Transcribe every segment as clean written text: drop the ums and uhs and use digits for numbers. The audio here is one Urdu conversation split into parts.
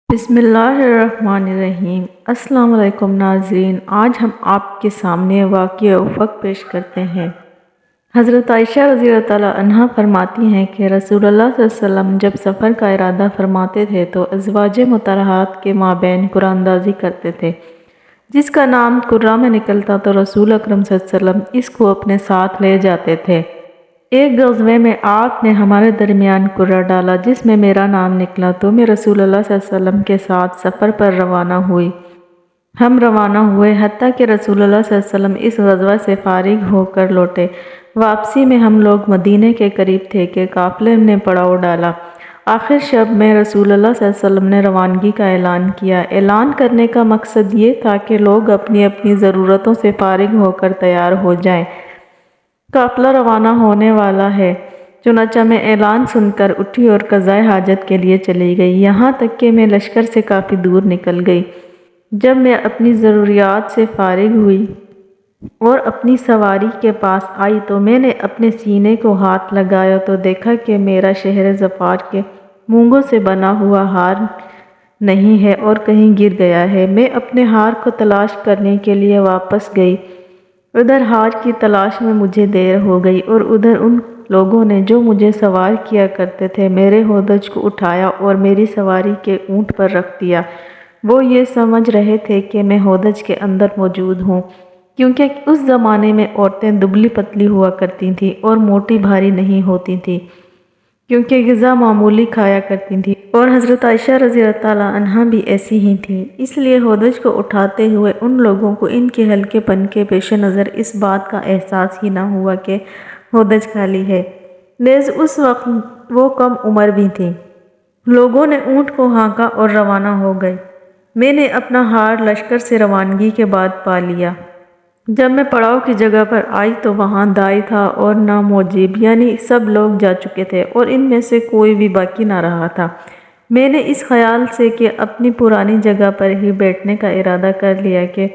بسم اللہ الرحمن الرحیم۔ السلام علیکم ناظرین، آج ہم آپ کے سامنے واقعہ افق پیش کرتے ہیں۔ حضرت عائشہ رضی اللہ تعالیٰ عنہا فرماتی ہیں کہ رسول اللہ صلی اللہ علیہ وسلم جب سفر کا ارادہ فرماتے تھے تو ازواج مطہرات کے مابین قرآن اندازی کرتے تھے۔ جس کا نام قرہ میں نکلتا تو رسول اکرم صلی اللہ علیہ وسلم اس کو اپنے ساتھ لے جاتے تھے۔ ایک غزوے میں آپ نے ہمارے درمیان قرہ ڈالا جس میں میرا نام نکلا تو میں رسول اللہ صلی اللہ علیہ وسلم کے ساتھ سفر پر روانہ ہوئی۔ ہم روانہ ہوئے حتیٰ کہ رسول اللہ صلی اللہ علیہ وسلم اس غزوہ سے فارغ ہو کر لوٹے۔ واپسی میں ہم لوگ مدینے کے قریب تھے کہ قافلے نے پڑاؤ ڈالا۔ آخر شب میں رسول اللہ صلی اللہ علیہ وسلم نے روانگی کا اعلان کیا۔ اعلان کرنے کا مقصد یہ تھا کہ لوگ اپنی اپنی ضرورتوں سے فارغ ہو کر تیار ہو جائیں، قافلہ روانہ ہونے والا ہے۔ چنانچہ میں اعلان سن کر اٹھی اور قضائے حاجت کے لیے چلی گئی، یہاں تک کہ میں لشکر سے کافی دور نکل گئی۔ جب میں اپنی ضروریات سے فارغ ہوئی اور اپنی سواری کے پاس آئی تو میں نے اپنے سینے کو ہاتھ لگایا تو دیکھا کہ میرا شہر ظفار کے مونگوں سے بنا ہوا ہار نہیں ہے اور کہیں گر گیا ہے۔ میں اپنے ہار کو تلاش کرنے کے لیے واپس گئی۔ ادھر ہار کی تلاش میں مجھے دیر ہو گئی اور ادھر ان لوگوں نے جو مجھے سوار کیا کرتے تھے میرے ہودج کو اٹھایا اور میری سواری کے اونٹ پر رکھ دیا۔ وہ یہ سمجھ رہے تھے کہ میں ہودج کے اندر موجود ہوں، کیونکہ اس زمانے میں عورتیں دبلی پتلی ہوا کرتی تھیں اور موٹی بھاری نہیں ہوتی تھیں، کیونکہ غذا معمولی کھایا کرتی تھیں، اور حضرت عائشہ رضی اللہ تعالیٰ عنہا بھی ایسی ہی تھیں۔ اس لیے ہودج کو اٹھاتے ہوئے ان لوگوں کو ان کے ہلکے پن کے پیش نظر اس بات کا احساس ہی نہ ہوا کہ ہودج خالی ہے۔ نیز اس وقت وہ کم عمر بھی تھیں۔ لوگوں نے اونٹ کو ہانکا اور روانہ ہو گئے۔ میں نے اپنا ہار لشکر سے روانگی کے بعد پا لیا۔ جب میں پڑاؤ کی جگہ پر آئی تو وہاں دائی تھا اور نہ موجب، یعنی سب لوگ جا چکے تھے اور ان میں سے کوئی بھی باقی نہ رہا تھا۔ میں نے اس خیال سے کہ اپنی پرانی جگہ پر ہی بیٹھنے کا ارادہ کر لیا کہ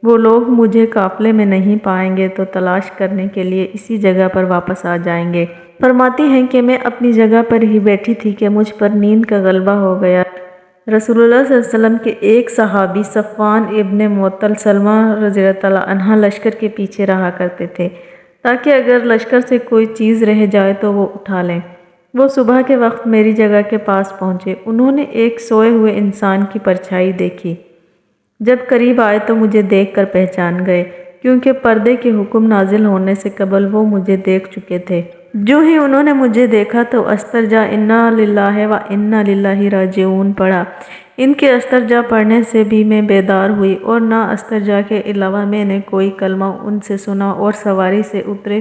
وہ لوگ مجھے قافلے میں نہیں پائیں گے تو تلاش کرنے کے لیے اسی جگہ پر واپس آ جائیں گے۔ فرماتی ہیں کہ میں اپنی جگہ پر ہی بیٹھی تھی کہ مجھ پر نیند کا غلبہ ہو گیا۔ رسول اللہ صلی اللہ علیہ وسلم کے ایک صحابی صفوان ابن معطل سلمہ رضی اللہ تعالیٰ عنہ لشکر کے پیچھے رہا کرتے تھے تاکہ اگر لشکر سے کوئی چیز رہ جائے تو وہ اٹھا لیں۔ وہ صبح کے وقت میری جگہ کے پاس پہنچے۔ انہوں نے ایک سوئے ہوئے انسان کی پرچھائی دیکھی۔ جب قریب آئے تو مجھے دیکھ کر پہچان گئے، کیونکہ پردے کے حکم نازل ہونے سے قبل وہ مجھے دیکھ چکے تھے۔ جو ہی انہوں نے مجھے دیکھا تو استرجا انا للہ و انا الیہ راجعون پڑھا۔ ان کے استرجا پڑھنے سے بھی میں بیدار ہوئی اور نہ استرجا کے علاوہ میں نے کوئی کلمہ ان سے سنا اور سواری سے اترے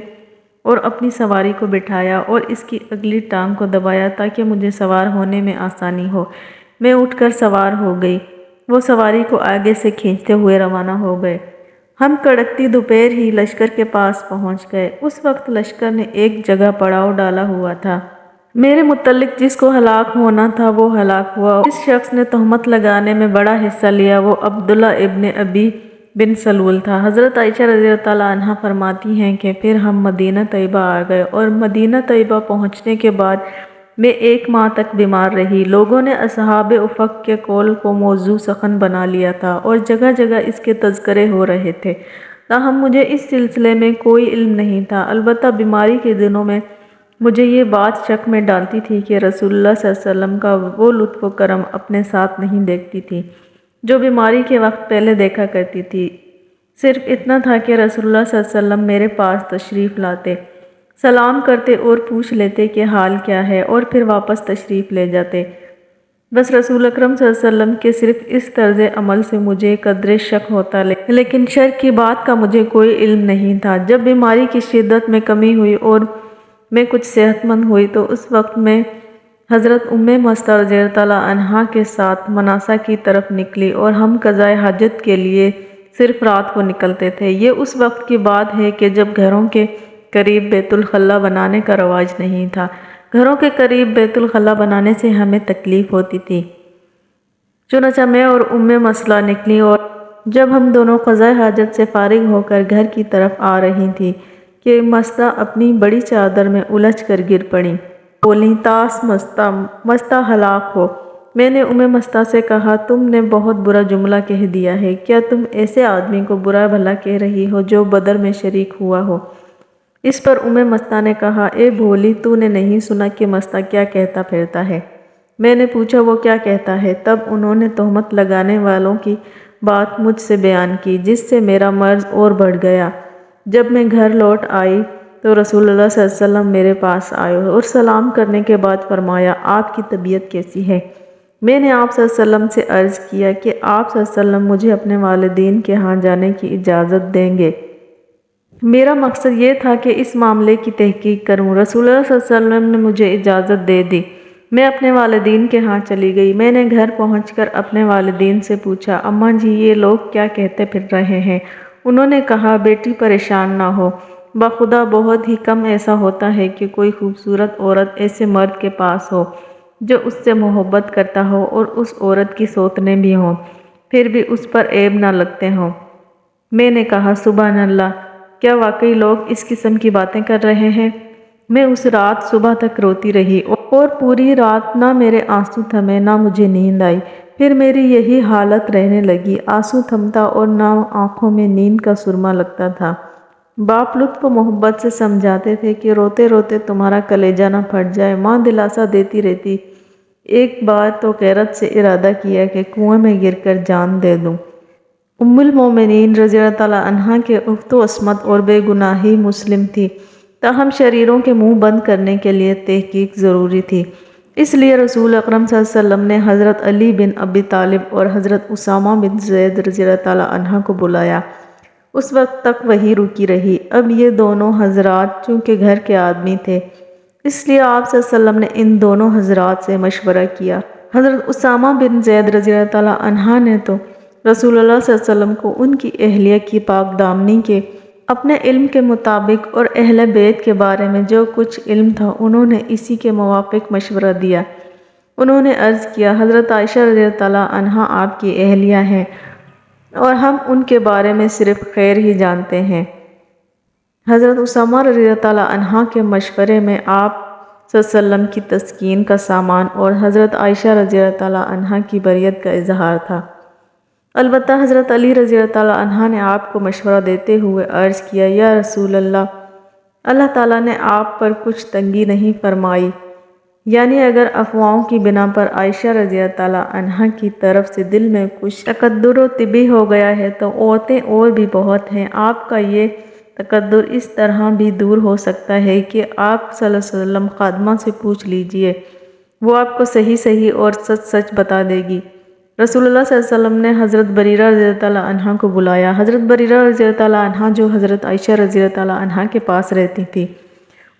اور اپنی سواری کو بٹھایا اور اس کی اگلی ٹانگ کو دبایا تاکہ مجھے سوار ہونے میں آسانی ہو۔ میں اٹھ کر سوار ہو گئی۔ وہ سواری کو آگے سے کھینچتے ہوئے روانہ ہو گئے۔ ہم کڑکتی دوپہر ہی لشکر کے پاس پہنچ گئے۔ اس وقت لشکر نے ایک جگہ پڑاؤ ڈالا ہوا تھا۔ میرے متعلق جس کو ہلاک ہونا تھا وہ ہلاک ہوا اور جس شخص نے تہمت لگانے میں بڑا حصہ لیا وہ عبداللہ ابن ابی بن سلول تھا۔ حضرت عائشہ رضی اللہ تعالیٰ عنہا فرماتی ہیں کہ پھر ہم مدینہ طیبہ آ گئے اور مدینہ طیبہ پہنچنے کے بعد میں 1 ماہ تک بیمار رہی۔ لوگوں نے اصحاب افق کے قول کو موضوع سخن بنا لیا تھا اور جگہ جگہ اس کے تذکرے ہو رہے تھے، تاہم مجھے اس سلسلے میں کوئی علم نہیں تھا۔ البتہ بیماری کے دنوں میں مجھے یہ بات شک میں ڈالتی تھی کہ رسول اللہ صلی اللہ علیہ وسلم کا وہ لطف و کرم اپنے ساتھ نہیں دیکھتی تھی جو بیماری کے وقت پہلے دیکھا کرتی تھی۔ صرف اتنا تھا کہ رسول اللہ صلی اللہ علیہ وسلم میرے پاس تشریف لاتے، سلام کرتے اور پوچھ لیتے کہ حال کیا ہے اور پھر واپس تشریف لے جاتے۔ بس رسول اکرم صلی اللہ علیہ وسلم کے صرف اس طرز عمل سے مجھے قدرے شک ہوتا، لیکن شر کی بات کا مجھے کوئی علم نہیں تھا۔ جب بیماری کی شدت میں کمی ہوئی اور میں کچھ صحت مند ہوئی تو اس وقت میں حضرت ام مستہ رضی اللہ تعالیٰ عنہا کے ساتھ مناسا کی طرف نکلی اور ہم قضائے حاجت کے لیے صرف رات کو نکلتے تھے۔ یہ اس وقت کی بات ہے کہ جب گھروں کے قریب بیت الخلا بنانے کا رواج نہیں تھا۔ گھروں کے قریب بیت الخلا بنانے سے ہمیں تکلیف ہوتی تھی۔ چنانچہ میں اور ام مسلہ نکلی اور جب ہم دونوں قضائے حاجت سے فارغ ہو کر گھر کی طرف آ رہی تھی کہ مسلہ اپنی بڑی چادر میں الجھ کر گر پڑیں۔ بولیں، تاس مستہ ہلاک ہو۔ میں نے مستہ سے کہا تم نے بہت برا جملہ کہہ دیا ہے، کیا تم ایسے آدمی کو برا بھلا کہہ رہی ہو جو بدر میں شریک ہوا ہو؟ اس پر مستہ نے کہا اے بھولی، تو نے نہیں سنا کہ مستہ کیا کہتا پھرتا ہے؟ میں نے پوچھا وہ کیا کہتا ہے؟ تب انہوں نے تہمت لگانے والوں کی بات مجھ سے بیان کی، جس سے میرا مرض اور بڑھ گیا۔ جب میں گھر لوٹ آئی تو رسول اللہ صلی اللہ علیہ وسلم میرے پاس آئے اور سلام کرنے کے بعد فرمایا آپ کی طبیعت کیسی ہے؟ میں نے آپ صلی اللہ علیہ وسلم سے عرض کیا کہ آپ صلی اللہ علیہ وسلم مجھے اپنے والدین کے ہاں جانے کی اجازت دیں گے۔ میرا مقصد یہ تھا کہ اس معاملے کی تحقیق کروں۔ رسول اللہ صلی اللہ علیہ وسلم نے مجھے اجازت دے دی۔ میں اپنے والدین کے ہاں چلی گئی۔ میں نے گھر پہنچ کر اپنے والدین سے پوچھا اماں جی یہ لوگ کیا کہتے پھر رہے ہیں؟ انہوں نے کہا بیٹی پریشان نہ ہو، بخدا بہت ہی کم ایسا ہوتا ہے کہ کوئی خوبصورت عورت ایسے مرد کے پاس ہو جو اس سے محبت کرتا ہو اور اس عورت کی سوتنے بھی ہوں، پھر بھی اس پر عیب نہ لگتے ہوں۔ میں نے کہا سبحان اللہ، کیا واقعی لوگ اس قسم کی باتیں کر رہے ہیں؟ میں اس رات صبح تک روتی رہی اور پوری رات نہ میرے آنسو تھمے نہ مجھے نیند آئی۔ پھر میری یہی حالت رہنے لگی، آنسو تھمتا اور نہ آنکھوں میں نیند کا سرما لگتا تھا۔ باپ لطف و محبت سے سمجھاتے تھے کہ روتے روتے تمہارا کلیجہ نہ پھٹ جائے۔ ماں دلاسا دیتی رہتی۔ ایک بار تو غیرت سے ارادہ کیا کہ کنویں میں گر کر جان دے دوں۔ ام المومنین رضی اللہ تعالیٰ عنہا کے اخت و عصمت اور بے گناہی مسلم تھی، تاہم شریروں کے منہ بند کرنے کے لیے تحقیق ضروری تھی۔ اس لیے رسول اکرم صلی اللہ علیہ وسلم نے حضرت علی بن ابی طالب اور حضرت اسامہ بن زید رضی اللہ تعالیٰ عنہ کو بلایا۔ اس وقت تک وحی رکی رہی۔ اب یہ دونوں حضرات چونکہ گھر کے آدمی تھے، اس لیے آپ صلی اللہ علیہ وسلم نے ان دونوں حضرات سے مشورہ کیا۔ حضرت اسامہ بن زید رضی اللہ تعالیٰ عنہ نے تو رسول اللہ صلی اللہ علیہ وسلم کو ان کی اہلیہ کی پاک دامنی کے اپنے علم کے مطابق اور اہل بیت کے بارے میں جو کچھ علم تھا انہوں نے اسی کے موافق مشورہ دیا۔ انہوں نے عرض کیا حضرت عائشہ رضی اللہ تعالیٰ عنہا آپ کی اہلیہ ہیں اور ہم ان کے بارے میں صرف خیر ہی جانتے ہیں۔ حضرت اسامہ رضی اللہ تعالیٰ عنہ کے مشورے میں آپ صلی اللہ علیہ وسلم کی تسکین کا سامان اور حضرت عائشہ رضی اللہ تعالیٰ عنہ کی بریت کا اظہار تھا۔ البتہ حضرت علی رضی اللہ تعالیٰ عنہ نے آپ کو مشورہ دیتے ہوئے عرض کیا یا رسول اللہ، اللہ تعالیٰ نے آپ پر کچھ تنگی نہیں فرمائی، یعنی اگر افواہوں کی بنا پر عائشہ رضی اللہ تعالیٰ عنہ کی طرف سے دل میں کچھ تقدر و طبع ہو گیا ہے تو عورتیں اور بھی بہت ہیں۔ آپ کا یہ تقدر اس طرح بھی دور ہو سکتا ہے کہ آپ صلی اللہ علیہ وسلم خادمہ سے پوچھ لیجئے، وہ آپ کو صحیح صحیح اور سچ سچ بتا دے گی۔ رسول اللہ صلی اللہ علیہ وسلم نے حضرت بریرہ رضی اللہ تعالیٰ عنہ کو بلایا۔ حضرت بریرہ رضی اللہ تعالیٰ عنہ جو حضرت عائشہ رضی اللہ تعالیٰ عنہ کے پاس رہتی تھی،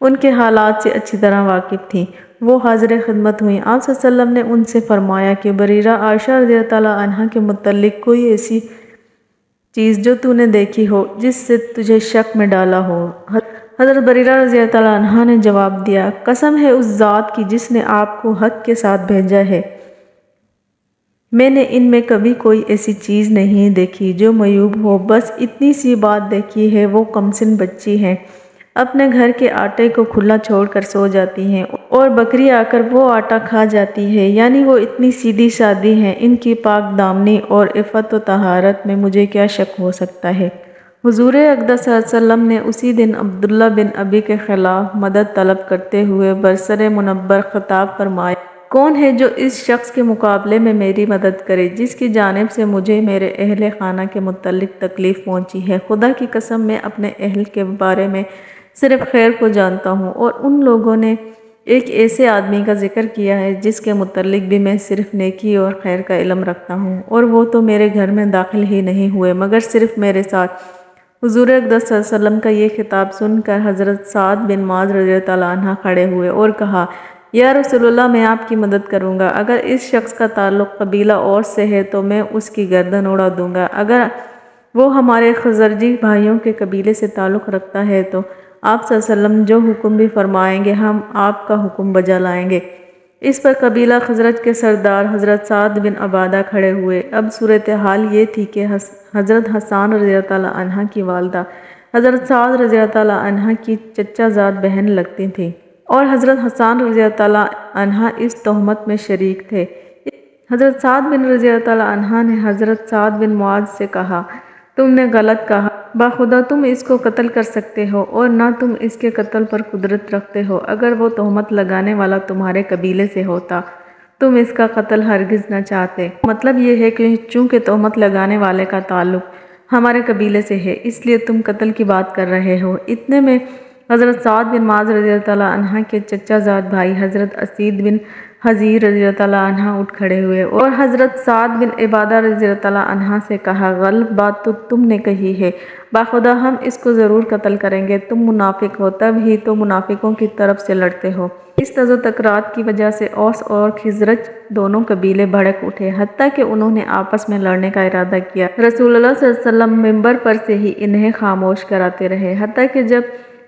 ان کے حالات سے اچھی طرح واقف تھیں، وہ حاضر خدمت ہوئیں۔ آپ صلی اللہ علیہ وسلم نے ان سے فرمایا کہ بریرہ، عائشہ رضی اللہ تعالیٰ عنہ کے متعلق کوئی ایسی چیز جو تو نے دیکھی ہو جس سے تجھے شک میں ڈالا ہو؟ حضرت بریرہ رضی اللہ تعالیٰ عنہ نے جواب دیا قسم ہے اس ذات کی جس نے آپ کو حق کے ساتھ بھیجا ہے، میں نے ان میں کبھی کوئی ایسی چیز نہیں دیکھی جو معیوب ہو، بس اتنی سی بات دیکھی ہے، وہ کمسن بچی ہیں، اپنے گھر کے آٹے کو کھلا چھوڑ کر سو جاتی ہیں اور بکری آ کر وہ آٹا کھا جاتی ہے، یعنی وہ اتنی سیدھی سادی ہیں، ان کی پاک دامنی اور عفت و طہارت میں مجھے کیا شک ہو سکتا ہے؟ حضور اقدس صلی اللہ علیہ وسلم نے اسی دن عبداللہ بن ابی کے خلاف مدد طلب کرتے ہوئے برسر منبر خطاب فرمایا کون ہے جو اس شخص کے مقابلے میں میری مدد کرے جس کی جانب سے مجھے میرے اہل خانہ کے متعلق تکلیف پہنچی ہے؟ خدا کی قسم میں اپنے اہل کے بارے میں صرف خیر کو جانتا ہوں، اور ان لوگوں نے ایک ایسے آدمی کا ذکر کیا ہے جس کے متعلق بھی میں صرف نیکی اور خیر کا علم رکھتا ہوں، اور وہ تو میرے گھر میں داخل ہی نہیں ہوئے مگر صرف میرے ساتھ۔ حضور اقدس صلی اللہ علیہ وسلم کا یہ خطاب سن کر حضرت سعد بن معاذ رضی اللہ تعالیٰ عنہ کھڑے ہوئے اور کہا یا رسول اللہ، میں آپ کی مدد کروں گا۔ اگر اس شخص کا تعلق قبیلہ اوس سے ہے تو میں اس کی گردن اڑا دوں گا، اگر وہ ہمارے خزرجی بھائیوں کے قبیلے سے تعلق رکھتا ہے تو آپ صلی اللہ علیہ وسلم جو حکم بھی فرمائیں گے ہم آپ کا حکم بجا لائیں گے۔ اس پر قبیلہ خزرج کے سردار حضرت سعد بن عبادہ کھڑے ہوئے۔ اب صورتحال یہ تھی کہ حضرت حسان رضی اللہ تعالیٰ عنہ کی والدہ حضرت سعد رضی اللہ تعالیٰ عنہ کی چچا زاد بہن لگتی تھیں، اور حضرت حسان رضی اللہ تعالیٰ عنہ اس تہمت میں شریک تھے۔ حضرت سعد بن رضی اللہ تعالیٰ عنہ نے حضرت سعد بن معاذ سے کہا، تم نے غلط کہا، باخدا تم اس کو قتل کر سکتے ہو اور نہ تم اس کے قتل پر قدرت رکھتے ہو۔ اگر وہ تہمت لگانے والا تمہارے قبیلے سے ہوتا تم اس کا قتل ہرگز نہ چاہتے۔ مطلب یہ ہے کہ چونکہ تہمت لگانے والے کا تعلق ہمارے قبیلے سے ہے اس لیے تم قتل کی بات کر رہے ہو۔ اتنے میں حضرت سعد بن معاذ رضی اللہ تعالیٰ عنہ کے چچا زاد بھائی حضرت اسید بن حضیر رضی اللہ تعالیٰ عنہ اٹھ کھڑے ہوئے اور حضرت سعد بن عبادہ رضی اللہ تعالیٰ عنہ سے کہا، غلط بات تو تم نے کہی ہے، باخدا ہم اس کو ضرور قتل کریں گے، تم منافق ہو، تب ہی تو منافقوں کی طرف سے لڑتے ہو۔ اس تز و تکرار کی وجہ سے اوس اور خزرج دونوں قبیلے بھڑک اٹھے، حتیٰ کہ انہوں نے آپس میں لڑنے کا ارادہ کیا۔ رسول اللہ صلی اللہ علیہ وسلم ممبر پر سے ہی انہیں خاموش کراتے رہے، حتیٰ کہ جب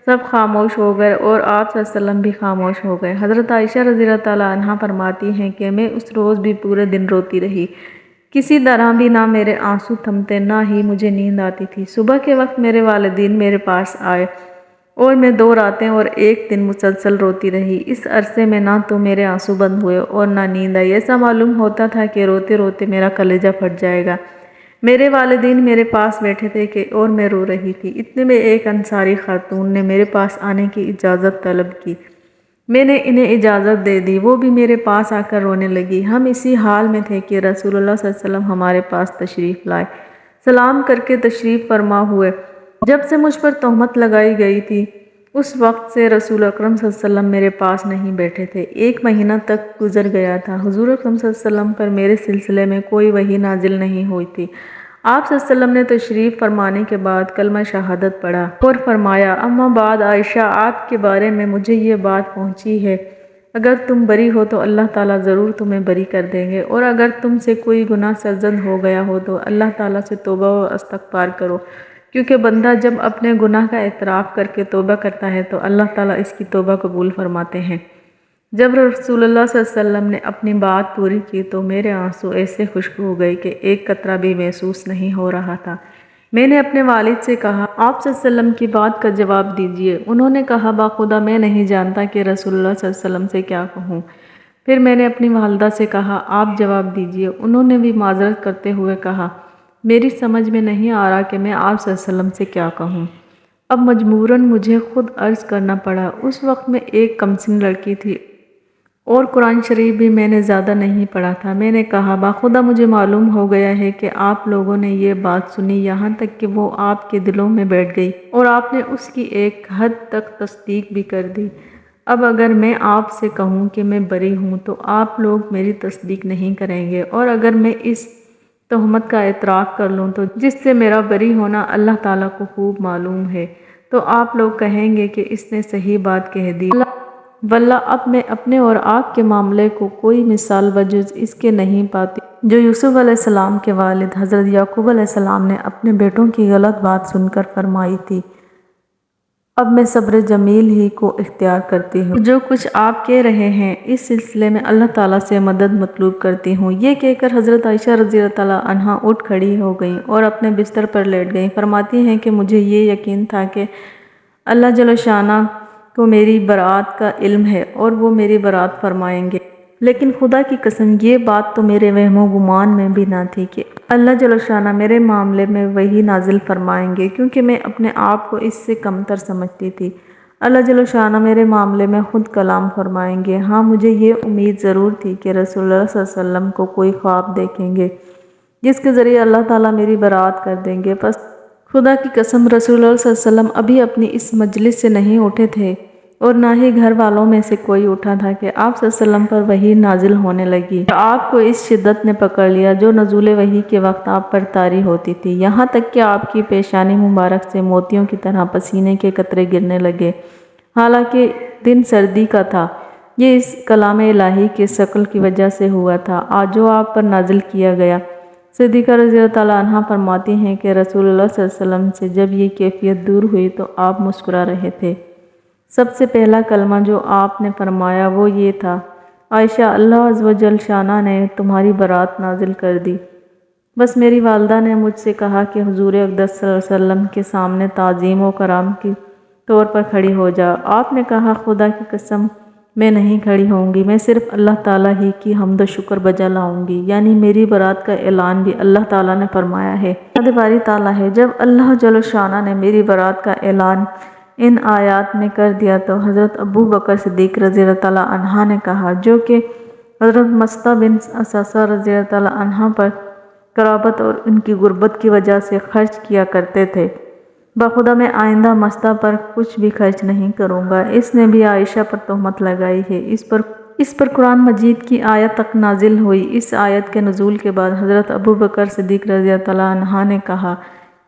سب خاموش ہو گئے اور آپ صلی اللہ علیہ وسلم بھی خاموش ہو گئے۔ حضرت عائشہ رضی اللہ تعالیٰ عنہا فرماتی ہیں کہ میں اس روز بھی پورے دن روتی رہی، کسی طرح بھی نہ میرے آنسو تھمتے نہ ہی مجھے نیند آتی تھی۔ صبح کے وقت میرے والدین میرے پاس آئے اور میں 2 راتیں اور 1 دن مسلسل روتی رہی۔ اس عرصے میں نہ تو میرے آنسو بند ہوئے اور نہ نیند آئی، ایسا معلوم ہوتا تھا کہ روتے روتے میرا کلیجہ پھٹ جائے گا۔ میرے والدین میرے پاس بیٹھے تھے اور میں رو رہی تھی۔ اتنے میں ایک انصاری خاتون نے میرے پاس آنے کی اجازت طلب کی، میں نے انہیں اجازت دے دی، وہ بھی میرے پاس آ کر رونے لگی۔ ہم اسی حال میں تھے کہ رسول اللہ صلی اللہ علیہ وسلم ہمارے پاس تشریف لائے، سلام کر کے تشریف فرما ہوئے۔ جب سے مجھ پر تہمت لگائی گئی تھی اس وقت سے رسول اکرم صلی اللہ علیہ وسلم میرے پاس نہیں بیٹھے تھے۔ 1 مہینہ تک گزر گیا تھا، حضور اکرم صلی اللہ علیہ وسلم پر میرے سلسلے میں کوئی وحی نازل نہیں ہوئی تھی۔ آپ صلی اللہ علیہ وسلم نے تشریف فرمانے کے بعد کلمہ شہادت پڑھا اور فرمایا، اما بعد عائشہ، آپ کے بارے میں مجھے یہ بات پہنچی ہے، اگر تم بری ہو تو اللہ تعالیٰ ضرور تمہیں بری کر دیں گے، اور اگر تم سے کوئی گناہ سرزد ہو گیا ہو تو اللہ تعالیٰ سے توبہ و استغفار کرو، کیونکہ بندہ جب اپنے گناہ کا اعتراف کر کے توبہ کرتا ہے تو اللہ تعالیٰ اس کی توبہ قبول فرماتے ہیں۔ جب رسول اللہ صلی اللہ علیہ وسلم نے اپنی بات پوری کی تو میرے آنسو ایسے خشک ہو گئے کہ ایک قطرہ بھی محسوس نہیں ہو رہا تھا۔ میں نے اپنے والد سے کہا، آپ صلی اللہ علیہ وسلم کی بات کا جواب دیجئے۔ انہوں نے کہا، باخدا میں نہیں جانتا کہ رسول اللہ صلی اللہ علیہ وسلم سے کیا کہوں۔ پھر میں نے اپنی والدہ سے کہا، آپ جواب دیجئے۔ انہوں نے بھی معذرت کرتے ہوئے کہا، میری سمجھ میں نہیں آ رہا کہ میں آپ صلی اللہ علیہ وسلم سے کیا کہوں۔ اب مجبوراً مجھے خود عرض کرنا پڑا۔ اس وقت میں ایک کمسن لڑکی تھی اور قرآن شریف بھی میں نے زیادہ نہیں پڑھا تھا۔ میں نے کہا، باخدا مجھے معلوم ہو گیا ہے کہ آپ لوگوں نے یہ بات سنی، یہاں تک کہ وہ آپ کے دلوں میں بیٹھ گئی اور آپ نے اس کی ایک حد تک تصدیق بھی کر دی۔ اب اگر میں آپ سے کہوں کہ میں بری ہوں تو آپ لوگ میری تصدیق نہیں کریں گے، اور اگر میں اس تہمت کا اعتراف کر لوں تو جس سے میرا بری ہونا اللہ تعالیٰ کو خوب معلوم ہے، تو آپ لوگ کہیں گے کہ اس نے صحیح بات کہہ دی۔ واللہ اب میں اپنے اور آپ کے معاملے کو کوئی مثال بجز اس کے نہیں پاتی جو یوسف علیہ السلام کے والد حضرت یعقوب علیہ السلام نے اپنے بیٹوں کی غلط بات سن کر فرمائی تھی۔ اب میں صبر جمیل ہی کو اختیار کرتی ہوں۔ جو کچھ آپ کہہ رہے ہیں اس سلسلے میں اللہ تعالیٰ سے مدد مطلوب کرتی ہوں۔ یہ کہہ کر حضرت عائشہ رضی اللہ تعالیٰ عنہا اٹھ کھڑی ہو گئیں اور اپنے بستر پر لیٹ گئیں۔ فرماتی ہیں کہ مجھے یہ یقین تھا کہ اللہ جل شانہ کو میری برات کا علم ہے اور وہ میری برات فرمائیں گے، لیکن خدا کی قسم یہ بات تو میرے وہم و گمان میں بھی نہ تھی کہ اللہ جل شانہ میرے معاملے میں وحی نازل فرمائیں گے، کیونکہ میں اپنے آپ کو اس سے کمتر سمجھتی تھی۔ اللہ جل شانہ میرے معاملے میں خود کلام فرمائیں گے۔ ہاں مجھے یہ امید ضرور تھی کہ رسول اللہ صلی اللہ علیہ وسلم کو کوئی خواب دیکھیں گے جس کے ذریعے اللہ تعالیٰ میری برات کر دیں گے، بس خدا کی قسم رسول اللہ صلی اللہ علیہ وسلم ابھی اپنی اس مجلس سے نہیں اٹھے تھے اور نہ ہی گھر والوں میں سے کوئی اٹھا تھا کہ آپ صلی اللہ علیہ وسلم پر وحی نازل ہونے لگی۔ آپ کو اس شدت نے پکڑ لیا جو نزول وحی کے وقت آپ پر طاری ہوتی تھی، یہاں تک کہ آپ کی پیشانی مبارک سے موتیوں کی طرح پسینے کے قطرے گرنے لگے، حالانکہ دن سردی کا تھا۔ یہ اس کلام الہی کے ثقل کی وجہ سے ہوا تھا آج جو آپ پر نازل کیا گیا۔ صدیقہ رضی اللہ تعالیٰ عنہ فرماتی ہیں کہ رسول اللہ صلی اللہ علیہ وسلم سے جب یہ کیفیت دور ہوئی تو آپ مسکرا رہے تھے۔ سب سے پہلا کلمہ جو آپ نے فرمایا وہ یہ تھا، عائشہ اللہ عز و جل شانہ نے تمہاری برات نازل کر دی۔ بس میری والدہ نے مجھ سے کہا کہ حضور اقدس صلی اللہ علیہ وسلم کے سامنے تعظیم و کرام کی طور پر کھڑی ہو جا۔ آپ نے کہا، خدا کی قسم میں نہیں کھڑی ہوں گی، میں صرف اللہ تعالیٰ ہی کی حمد و شکر بجا لاؤں گی۔ یعنی میری برات کا اعلان بھی اللہ تعالیٰ نے فرمایا ہے۔ یاد باری تعالیٰ ہے، جب اللہ جل شانہ نے میری برات کا اعلان ان آیات میں کر دیا تو حضرت ابو بکر صدیق رضی اللہ تعالیٰ عنہ نے کہا، جو کہ حضرت مصطح بن اساسہ رضی اللہ تعالیٰ عنہ پر قرابت اور ان کی غربت کی وجہ سے خرچ کیا کرتے تھے، بخدا میں آئندہ مصطح پر کچھ بھی خرچ نہیں کروں گا۔ اس نے بھی عائشہ پر تہمت لگائی ہے۔ اس پر قرآن مجید کی آیت تک نازل ہوئی۔ اس آیت کے نزول کے بعد حضرت ابو بکر صدیق رضی اللہ تعالیٰ عنہ نے کہا،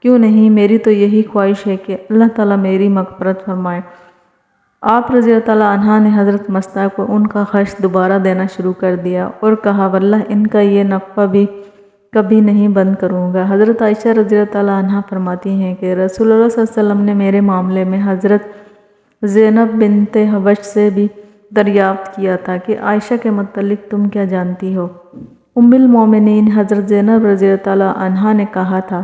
کیوں نہیں، میری تو یہی خواہش ہے کہ اللہ تعالیٰ میری مغفرت فرمائے۔ آپ رضی اللہ تعالیٰ عنہ نے حضرت مصطح کو ان کا خرچ دوبارہ دینا شروع کر دیا اور کہا، واللہ ان کا یہ نفقہ بھی کبھی نہیں بند کروں گا۔ حضرت عائشہ رضی اللہ تعالیٰ عنہ فرماتی ہیں کہ رسول اللہ صلی اللہ علیہ وسلم نے میرے معاملے میں حضرت زینب بنت حبش سے بھی دریافت کیا تھا کہ عائشہ کے متعلق تم کیا جانتی ہو؟ ام المومنین حضرت زینب رضی اللہ تعالیٰ عنہ نے کہا تھا،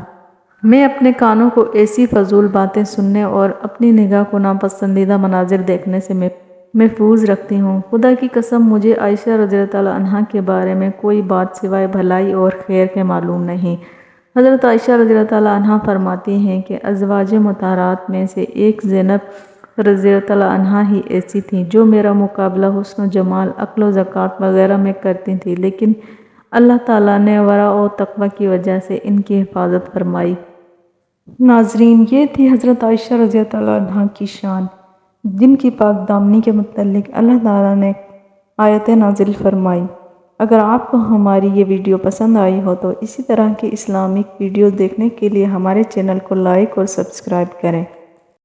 میں اپنے کانوں کو ایسی فضول باتیں سننے اور اپنی نگاہ کو ناپسندیدہ مناظر دیکھنے سے محفوظ رکھتی ہوں۔ خدا کی قسم مجھے عائشہ رضی اللہ تعالیٰ عنہ کے بارے میں کوئی بات سوائے بھلائی اور خیر کے معلوم نہیں۔ حضرت عائشہ رضی اللہ تعالیٰ عنہ فرماتی ہیں کہ ازواج مطہرات میں سے ایک زینب رضی اللہ تعالیٰ عنہ ہی ایسی تھیں جو میرا مقابلہ حسن و جمال، عقل و زکوٰۃ وغیرہ میں کرتی تھیں، لیکن اللہ تعالیٰ نے ورع و تقوی کی وجہ سے ان کی حفاظت فرمائی۔ ناظرین، یہ تھی حضرت عائشہ رضی اللہ تعالیٰ عنہ کی شان، جن کی پاک دامنی کے متعلق اللہ تعالیٰ نے آیتیں نازل فرمائی۔ اگر آپ کو ہماری یہ ویڈیو پسند آئی ہو تو اسی طرح کی اسلامک ویڈیوز دیکھنے کے لیے ہمارے چینل کو لائک اور سبسکرائب کریں۔